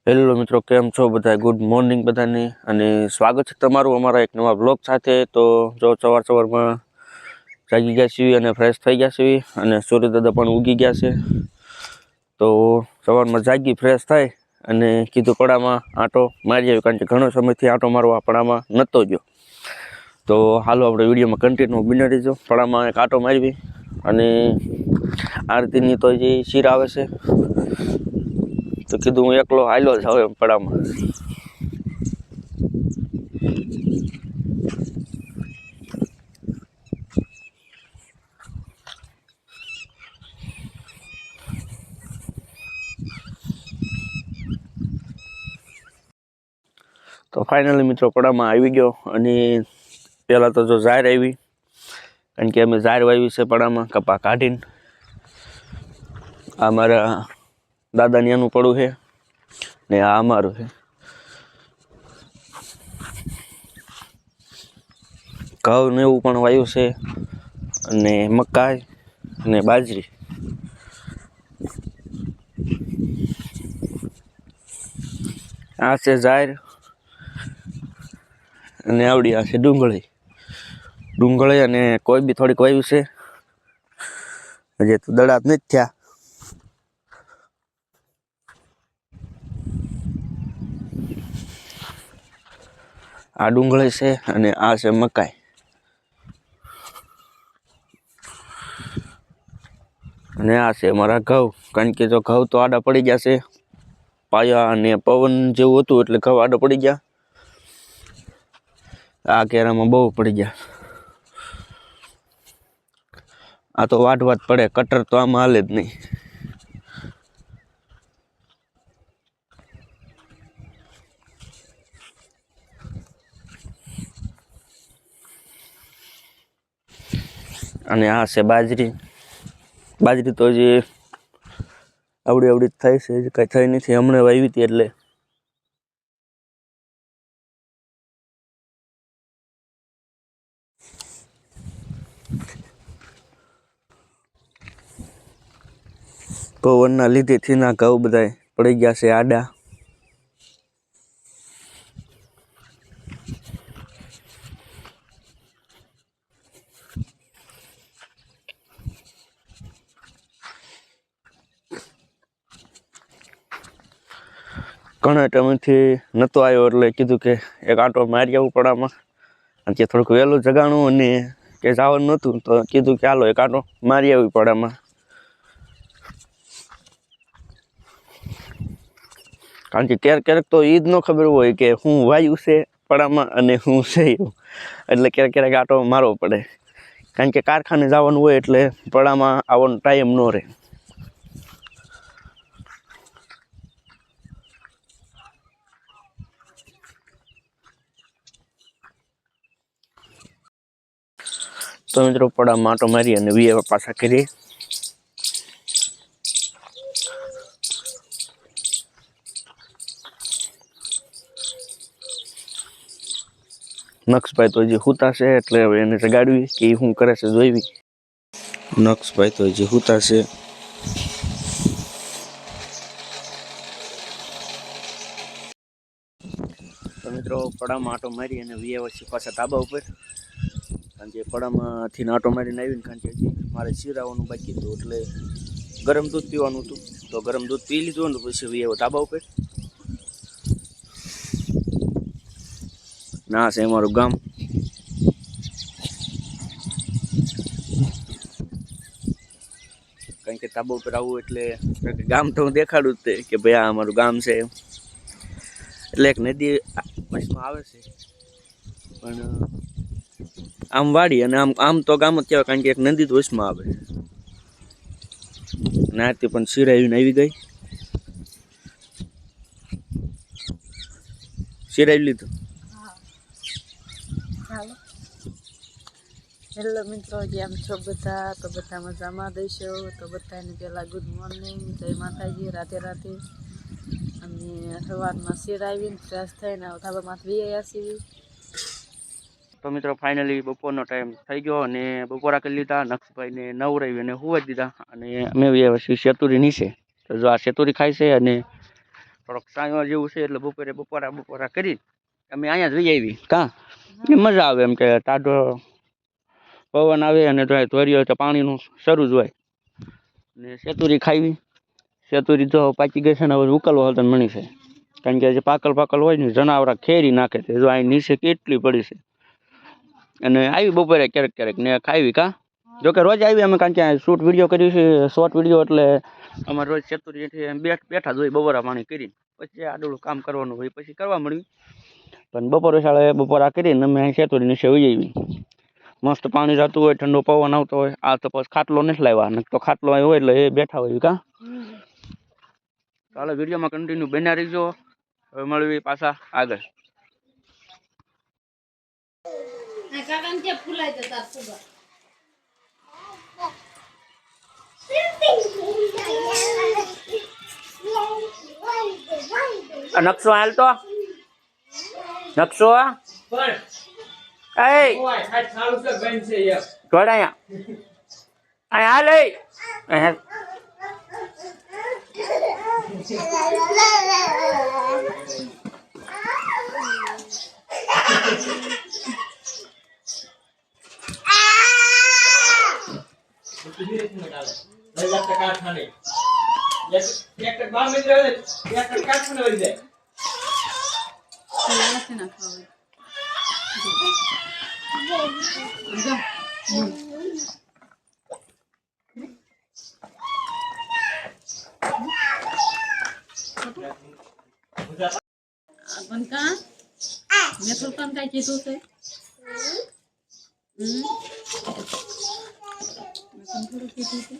Hello મિત્રો, કેમ છો બધા? ગુડ મોર્નિંગ બધાને, અને સ્વાગત છે તમારું અમારા એક નવા બ્લોગ સાથે. તો જો સવારમાં જાગી ગયા છીએ અને ફ્રેશ થઈ ગયા છીએ, અને સૂર્યદાદા પણ ઉગી ગયા છે. તો સવારમાં જાગી ફ્રેશ થાય અને કીધું પડામાં આંટો મારી આવ્યો, કારણ કે ઘણો સમયથી આંટો મારવા પડામાં નહોતો ગયો. તો હાલો આપણે વિડીયોમાં કન્ટિન્યુ બની રહીજો. પડામાં એક આંટો મારવી, અને આરતીની તો જે શીર આવે છે તો કીધું હું એકલો હાલ્યો જ હવે પડામાં. તો ફાઇનલી મિત્રો પડામાં આવી ગયો, અને પહેલાં તો જો ઝાર આવી, કારણ કે અમે ઝાર વાવી છે પડામાં કપા કાઢીને. આ મારા દાદાની એનું પડું છે ને આ અમારું છે. ઘઉં ને એવું પણ વાવ્યું છે, અને મકાઈ અને બાજરી. આ છે ઝાર, અને આવડી આ છે ડુંગળી અને કોઈ બી થોડીક વાવ્યું છે, હજી તો દડા જ નથી થયા. આ ડુંગળી છે અને આ છે મકાઈ. અને આ છે અમારા ઘઉં, કારણ કે જો ઘઉં તો આડા પડી ગયા છે, પાયા અને પવન જેવું હતું એટલે ઘઉં આડા પડી ગયા. આ કેરામાં બહુ પડી ગયા. આ તો વાટ પડે, કટર તો આમાં હાલે જ નહીં. અને આ છે બાજરી તો જે આવડી જ થાય છે, કઈ થઈ નથી. હમણાં વાવી હતી એટલે. પવનના લીધેથી ના ઘઉં બધા પડી ગયા છે આડા. ઘણા ટાઈમથી નહોતો આવ્યો એટલે કીધું કે એક આંટો મારી આવું પડામાં. અને કે થોડુંક વહેલું જગાણું અને કે જવાનું નહોતું, તો કીધું કે હાલો એક આંટો મારી આવી પડામાં. કારણ કે ક્યારેક તો એ જ ન ખબર હોય કે હું વાયું છે પડામાં અને હું છે એવું. એટલે ક્યારેક આંટો મારવો પડે, કારણ કે કારખાને જવાનું હોય એટલે પડામાં આવવાનો ટાઈમ ન રહે. તો મિત્રો પડામાં આંટો મારી અને વીએ પાછા કરીએ. નક્ષભાઈ તો હજી હુતા છે, એટલે હવે એને જગાડવી કે શું કરે છે જોઈવી. નક્ષભાઈ તો હજી હુતા છે. તો મિત્રો પડામાં આંટો મારી અને વીએ પછી પાછા ધાબા ઉપર, કારણ કે પડામાંથી આંટો મારીને આવીને, કારણ કે હજી મારે શીરાવાનું બાકી હતું, એટલે ગરમ દૂધ પીવાનું હતું. તો ગરમ દૂધ પી લીધું ને પછી વીએ ધાબા ઉપર. ના છે અમારું ગામ. કારણ કે ધાબા ઉપર આવવું એટલે ગામ તો હું દેખાડું જ તે કે ભાઈ આ અમારું ગામ છે. એટલે એક નદી વચમાં આવે છે, પણ આમ વાડી, અને આમ તો ગામ જ કહેવાય, કારણ કે એક નદી તો વચમાં આવે. નાથી પણ શિરાવીને આવી ગઈ. શિરાવી લીધું. હેલો મિત્રો, જેમ છો બધા? તો બધા મજામાં દઈશો. તો બધાને પહેલાં ગુડ મોર્નિંગ, જય માતાજી, રાધે રાધે. અને સવારમાં શેર આવીને ફ્રેશ થઈને ધાબામાં વી સીવી. તો મિત્રો ફાઇનલી બપોરનો ટાઈમ થઈ ગયો, અને બપોરા કરી લીધા. નક્ષભાઈને નવરાવી અને હુવા દીધા, અને અમે શેતુરી નીચે. તો જો આ શેતુરી ખાય છે, અને થોડોક સાંયો જેવું છે એટલે બપોરા કરી અમે અહીંયા જઈ આવી કાં એ મજા આવે એમ કે ટાઢો પવન આવે અને ધોરીઓ તો પાણીનું શરૂ જ હોય ને સેતુરી ખાવી સેતુરી તો પાકી ગઈ છે ને હવે ઉકલવા હોતા મણી છે કારણ કે જે પાકલ હોય ને જનાવરા ખેરી નાખે છે જો અહીં નીચે કેટલી પડી છે અને આવી બપોરે ક્યારેક ને ખાવી કાં જોકે રોજ આવી અમે કારણ કે શૂટ વિડીયો કર્યું છે શોર્ટ વિડીયો એટલે અમારે રોજ સેતુરી બેઠા જ હોય બપોરા પાણી કરીને પછી આડોળું કામ કરવાનું હોય પછી કરવા મળ્યું પણ બપોરા કરીને અમે સેતુરી નીચે હોઈ આવી મસ્ત પાણી જતું હોય ઠંડો પવન આવતો હોય આ તો પછી ખાટલો નથી લાવ્યા ને તો ખાટલો હોય એટલે એ બેઠા હોય કાં ચાલો વિડીયોમાં કન્ટિન્યુ બન્યા રહીજો હવે મળવી પાછા આગળ નકશો હાલ તો નકશો જોડાયા હાલ पण का मी पण काय चितू છે થોડું કીધું છે